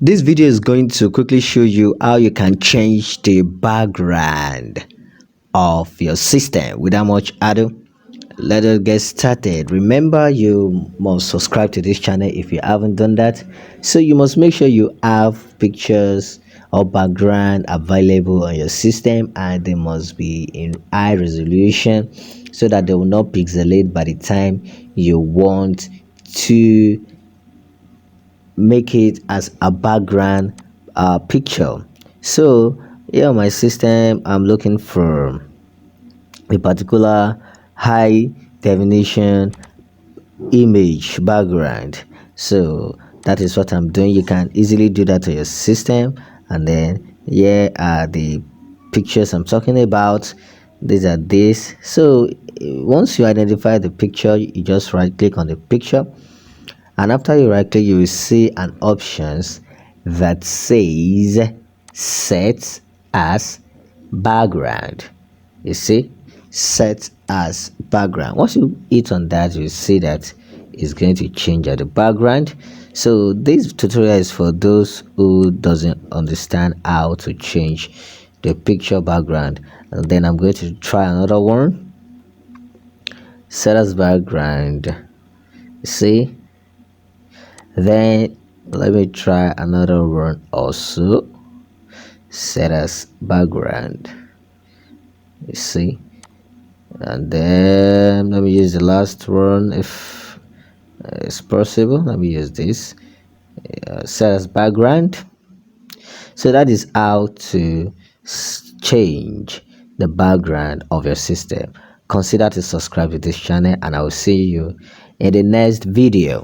This video is going to quickly show you how you can change the background of your system without much ado. Let us get started. Remember, you must subscribe to this channel if you haven't done that. So you must make sure you have pictures or background available on your system, and they must be in high resolution so that they will not pixelate by the time you want to make it as a background picture. So here on my system, I'm looking for a particular high definition image background. So that is what I'm doing. You can easily do that to your system, and then here are the pictures I'm talking about. These are this. So once you identify the picture, you just right click on the picture, and after you right click, you will see an options that says set as background. You see, set as background. Once you hit on that, you see that it's going to change the background. So this tutorial is for those who doesn't understand how to change the picture background. And then I'm going to try another one. Set as background. You see, then let me try another one also. Set as background. You see, and then let me use the last one if it's possible. Let me use this. Set as background. So that is how to change the background of your system. Consider to subscribe to this channel, and I will see you in the next video.